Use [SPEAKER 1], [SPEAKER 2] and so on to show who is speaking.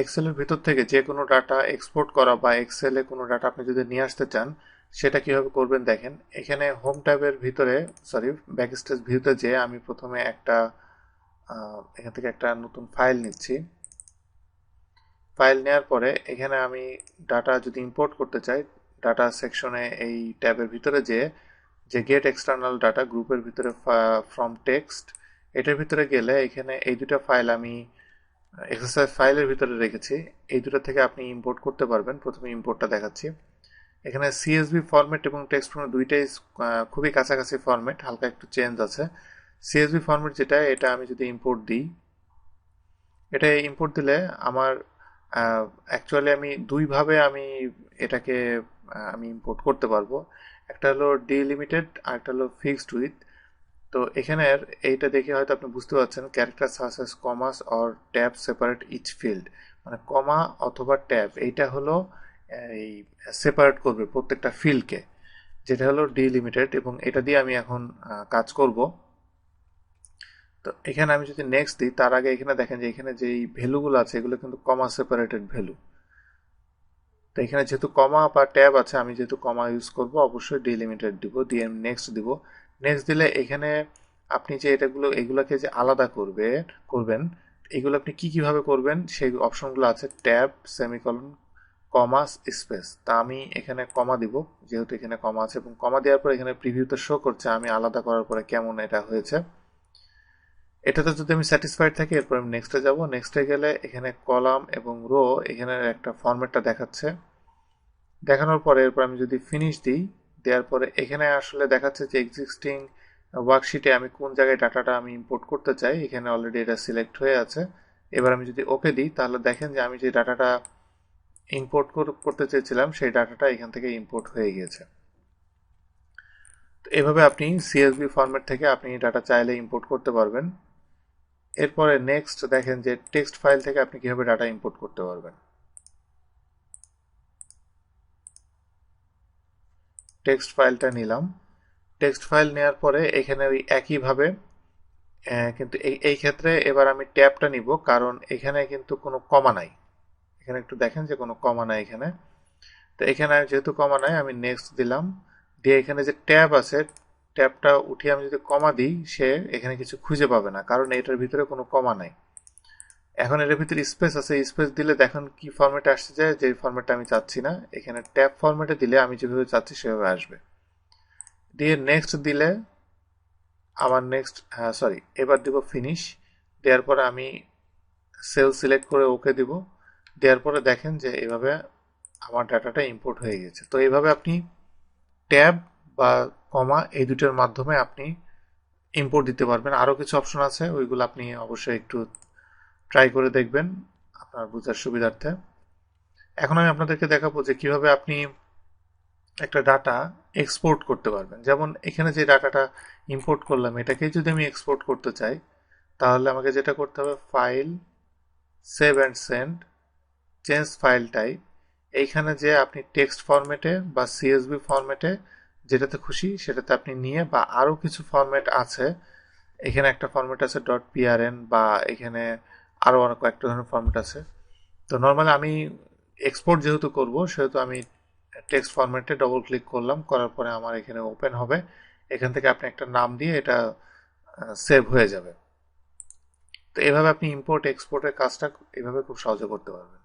[SPEAKER 1] এক্সেলের ভিতর থেকে যে কোনো ডাটা এক্সপোর্ট করা বা এক্সেলে কোনো ডাটা আপনি যদি নিয়ে আসতে চান, সেটা কিভাবে করবেন দেখেন। এখানে হোম ট্যাবের ভিতরে, সরি, ব্যাকস্টেজ ভিউতে যে আমি প্রথমে একটা এখান থেকে একটা নতুন ফাইল নিচ্ছি। ফাইল নেওয়ার পরে এখানে আমি ডাটা যদি ইম্পোর্ট করতে চাই, ডাটা সেকশনে এই ট্যাবের ভিতরে যে গেট এক্সটার্নাল ডাটা গ্রুপের ভিতরে ফ্রম টেক্সট, এটার ভিতরে গেলে এখানে এই দুটো ফাইল আমি এক্সারসাইজ ফাইলের ভিতরে রেখেছি। এই দুটো থেকে আপনি ইম্পোর্ট করতে পারবেন। প্রথমে ইম্পোর্টটা দেখাচ্ছি। এখানে সিএসভি ফরম্যাট এবং টেক্সট ফরম্যাট দুইটাই খুবই কাছাকাছি ফরম্যাট, হালকা একটু চেঞ্জ আছে। সিএসভি ফরম্যাট যেটা, এটা আমি যদি ইম্পোর্ট দিই, এটা ইম্পোর্ট দিলে আমার অ্যাকচুয়ালি আমি দুইভাবে আমি এটাকে আমি ইম্পোর্ট করতে পারবো। একটা হলো ডিলিমিটেড আর একটা হলো ফিক্সড উইথ। তো এখানের এইটা দেখে হয়তো আপনি বুঝতে পারছেন, character such as commas or tab separate each field, মানে কমা অথবা ট্যাব এইটা হলো এই সেপারেট করবে প্রত্যেকটা ফিল্ডকে, যেটা হলো ডিলিমিটেড, এবং এটা দিয়ে আমি এখন কাজ করব। তো এখানে আমি যদি নেক্সট দিই, তার আগে এখানে দেখেন যে এখানে যে ভ্যালুগুলো আছে এগুলো কিন্তু কমা সেপারেটেড ভ্যালু। তো এখানে যেহেতু কমা বা ট্যাব আছে, আমি যেহেতু কমা ইউজ করব, অবশ্যই ডিলিমিটেড দিব, দিয়ে নেক্সট দিব। নেক্সট দিলে এখানে আপনি যে এগুলোকে যে আলাদা করবেন, এগুলো আপনি কিভাবে করবেন সেই অপশনগুলো আছে, ট্যাব, সেমিকলন, কমা, স্পেস। তা আমি এখানে কমা দিব, যেহেতু এখানে কমা আছে, এবং কমা দেওয়ার পর এখানে প্রিভিউতে শো করছে আমি আলাদা করার পরে কেমন এটা হয়েছে। এটাতে যদি আমি স্যাটিসফাইড থাকি, এরপর আমি নেক্সটে যাব। নেক্সটে গেলে এখানে কলাম এবং রো এখানে একটা ফরম্যাটটা দেখাচ্ছে। দেখানোর পরে এরপর আমি যদি ফিনিশ দিই, দেওয়ার পরে এখানে আসলে দেখাচ্ছে যে এক্সিস্টিং ওয়ার্কশিটে আমি কোন জায়গায় ডাটাটা আমি ইম্পোর্ট করতে চাই, এখানে অলরেডি এটা সিলেক্ট হয়ে আছে। এবার আমি যদি ওকে দিই, তাহলে দেখেন যে আমি যে ডাটাটা ইম্পোর্ট করতে চেয়েছিলাম সেই ডাটাটা এখান থেকে ইম্পোর্ট হয়ে গিয়েছে। তো এভাবে আপনি সিএসভি ফরম্যাট থেকে আপনি ডাটা চাইলে ইম্পোর্ট করতে পারবেন। এরপরে নেক্সট দেখেন যে টেক্সট ফাইল থেকে আপনি কিভাবে ডাটা ইম্পোর্ট করতে পারবেন। টেক্সট ফাইলটা নিলাম। টেক্সট ফাইল নেওয়ার পরে এখানে ওই একইভাবে, কিন্তু এই ক্ষেত্রে এবার আমি ট্যাবটা নিব, কারণ এখানে কিন্তু কোনো কমা নাই। এখানে একটু দেখেন যে কোনো কমা নাই এখানে। তো এখানে যেহেতু কমা নাই, আমি নেক্সট দিলাম। দিয়ে এখানে যে ট্যাব আছে, ট্যাবটা উঠিয়ে আমি যদি কমা দিই, সে এখানে কিছু খুঁজে পাবে না, কারণ এটার ভিতরে কোনো কমা নাই। এখন এটার ভিতরে স্পেস আছে, স্পেস দিলে দেখুন কি ফরম্যাটে আসছে, যায় যে ফরম্যাটটা আমি চাচ্ছি না। এখানে ট্যাব ফরম্যাটে দিলে আমি যেভাবে চাচ্ছি সেভাবে আসবে। দিয়ে নেক্সট দিলে আমার নেক্সট, হ্যাঁ সরি, এবার দিব ফিনিশ। দেওয়ার পরে আমি সেল সিলেক্ট করে ওকে দিব। দেওয়ার পরে দেখেন যে এভাবে আমার ডাটাটা ইম্পোর্ট হয়ে গেছে। তো এইভাবে আপনি ট্যাব বা কমা এই দুটোর মাধ্যমে আপনি ইম্পোর্ট দিতে পারবেন। আরও কিছু অপশন আছে, ওইগুলো আপনি অবশ্যই একটু ট্রাই করে দেখবেন আপনার বোঝার সুবিধার্থে। এখন আমি আপনাদেরকে দেখাবো যে কিভাবে আপনি একটা ডাটা এক্সপোর্ট করতে পারবেন। যেমন এখানে যে ডাটাটা ইম্পোর্ট করলাম, এটাকে যদি আমি এক্সপোর্ট করতে চাই, তাহলে আমাকে যেটা করতে হবে, file, save and send, change file type. এইখানে যে আপনি টেক্সট ফরম্যাটে বা সিএসভি ফরম্যাটে যেটাতে খুশি সেটাতে আপনি নিয়ে, বা আরও কিছু ফরম্যাট আছে, এখানে একটা ফরম্যাট আছে ডট পিআরএন, বা এখানে আরও অনেক কয়েকটা ধরনের ফরম্যাট আছে। তো নর্মালি আমি এক্সপোর্ট যেহেতু করব, সেহেতু আমি টেক্সট ফরম্যাটে ডবল ক্লিক করলাম, করার পরে আমার এখানে ওপেন হবে। এখান থেকে আপনি একটা নাম দিয়ে এটা সেভ হয়ে যাবে। তো এভাবে আপনি ইম্পোর্ট এক্সপোর্টের কাজটা এভাবে খুব সহজে করতে পারবেন।